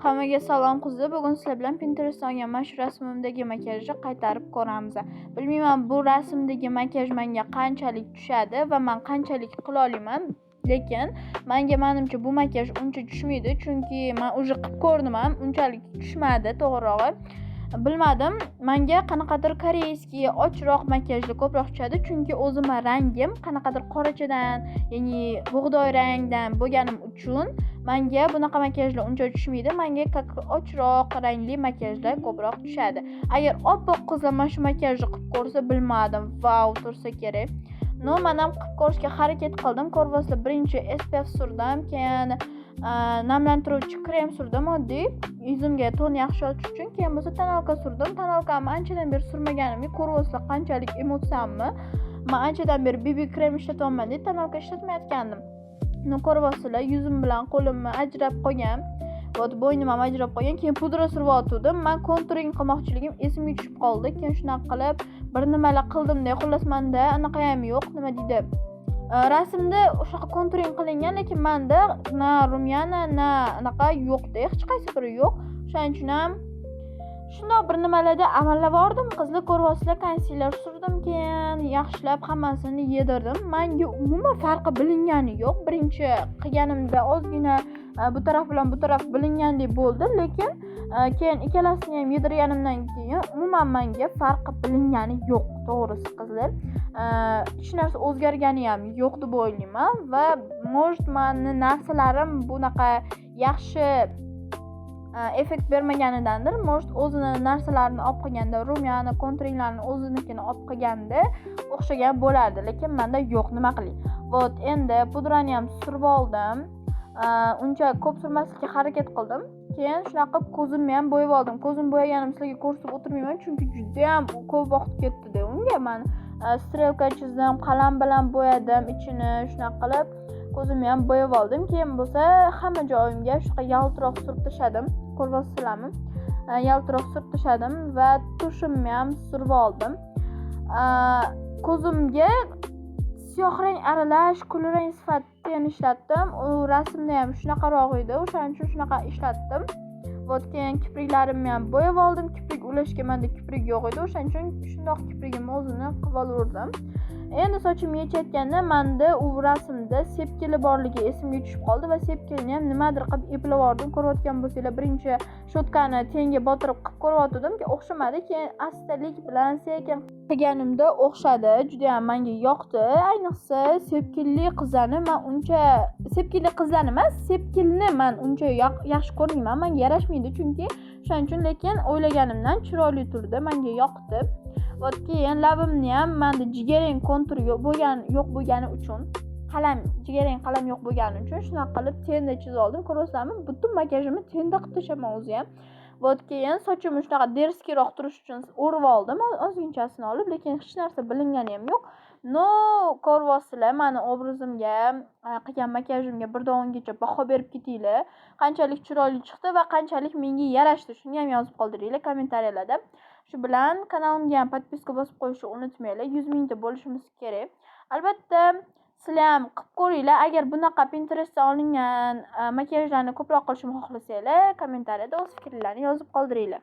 Hammaga salom qizlar. Bugun sizlar bilan Pinterestdan olgan mana shu rasmimdagi makiyajni qaytarib ko'ramiz. Bilmayman bu rasmdagi makiyaj menga qanchalik tushadi va men qanchalik qila olaman. Lekin menimcha bu makiyaj uncha tushmaydi, chunki men уже qilib ko'rdim ham, unchalik tushmadi, to'g'rirog'i. Bilmadim, menga qanaqadir koreyskiy ochroq makiyajlar ko'proq tushadi, chunki o'zimning rangim qanaqadir qorachadan, ya'ni bug'doy rangdan bo'lganim uchun menga bunaqa makiyajlar uncha tushmaydi. Menga ochroq rangli makiyajlar ko'proq tushadi. Agar oppoq qizlar mana shu makiyajni qilib ko'rsa, bilmadim, vau tursa kerak. Men ham qilib ko'rishga harakat qildim. Ko'rvasizlar, birinchi SPF surdim, keyin namlantiruvchi krem surdim oddiy, yuzimga ton yaxshi ochish uchun. Keyin bo'lsa tonalka surdim. Tonalkamni anchadan beri surmaganimni ko'rvasizlar, qanchalik emotsammi. Men anchadan beri BB krem ishlatyapman deb tonalka ishlatmayotgandim. Ko'rvasizlar, yuzim bilan qo'limni ajrab qo'ygan. Bo'ynim ham ajrab qo'ygan. Keyin pudra surib men konturing qilmoqchiligim esimga tushib qoldi. Keyin shunaqa qilib bir nimalar qildim-da, xullas menda anaqa ham yo'q, nima deydi? Rasmda o'sha konturing qilingan, lekin menda na rumyana, na anaqa yo'q-da, hech qaysi biri yo'q. Shuning uchun ham shundoq bir nimalarda amallavordim. Qizlar, ko'rvasizlar, konsiler surdim, keyin yaxshilab hammasini yedirdim. Menga umuman farqi bilingani yo'q. Birinchi qilganimda ozgina bu taraf bilan bu taraf bilingandek bo'ldi, lekin keyin ikkalasini ham yedirganimdan keyin umuman menga farqi bilingani yo'q, to'g'risi qizlar. Hech narsa o'zgargani ham yo'q deb o'ylayman va может meni narsalarim bunaqa yaxshi effekt bermaganidandir. Может o'zini narsalarini olib qilganda, rumyani, konturinglarni o'zinikini olib qilganda o'xshagan bo'lardi, lekin menda yo'q, nima qilay. Endi pudrani ham surib oldim. Uncha ko'p surmaslikka harakat qildim. Keyin shunaqa qilib ko'zimni ham bo'yab oldim. Ko'zimni bo'yaganim sizlarga ko'rsatib o'tirmayman, chunki juda ham ko'p vaqt ketdi-da unga. Men strelka chizdim, qalam bilan bo'yadim ichini, shunaqa qilib ko'zimni ham bo'yab oldim. Keyin bo'lsa hamma joyimga shunaqa yaltiroq surib tashladim. Ko'rvasizlarmi? Yaltiroq surib tashladim va tushimni ham surib oldim. Ko'zimga siyoh rang aralash, kulrang sifatida ishlatdim. U rasmda ham shunaqaroq edi, o'shaning uchun shunaqa ishlatdim. Keyin kipriklarimni ham bo'yab oldim. Kiprik ulashga menda kiprik yo'q edi, o'shaning uchun shundoq kiprigimni o'zini qilib olurdim. Endi sochimni yechayotganda menda u rasmda sepkili borligi esimga tushib qoldi va sepkilni ham nimadir qilib eplavordim. Ko'rayotgan bo'lsanglar, birinchi shotkani tenga botirib qilib ko'rayotgandim, o'xshamadi. Keyin astalik bilan sekin qilganimda o'xshadi. Juda ham menga yoqdi. Ayniqsa sepkilli qizlarni men uncha sepkilni men uncha yaxshi ko'rmayman. Menga yarashmaydi, chunki shuning uchun, lekin o'ylaganimdan chiroyli turdi, menga yoqdi. Keyin labimni ham menda jigarrang kontur yo'q bo'lgani uchun, jigarrang qalam yo'q bo'lgani uchun shunaqa qilib tenda chizib oldim. Ko'rasizlarmi? Butun makiyajimni tenda qilib tashlaman o'zi ham. Keyin sochimni shunaqa derskiroq turish uchun o'rib oldim, ozginchasini olib, lekin hech narsa bilingani ham yo'q. Ko'rvasizlar, meni obrazimga, qilgan makiyajimga 1 dan 10 gacha baho berib ketinglar. Qanchalik chiroyli chiqdi va qanchalik menga yarashdi, shuni ham yozib qoldiringlar kommentariyalarda. Shu bilan kanalimga ham podpiska bosib qo'yishni unutmanglar. 100 mingta bo'lishimiz kerak. Albatta, sizlar ham qilib ko'ringlar. Agar bunaqa Pinterestdan olingan makiyajlarni ko'proq qilishimni xohlasanglar, kommentariyada o'z fikrlaringizni yozib qoldiringlar.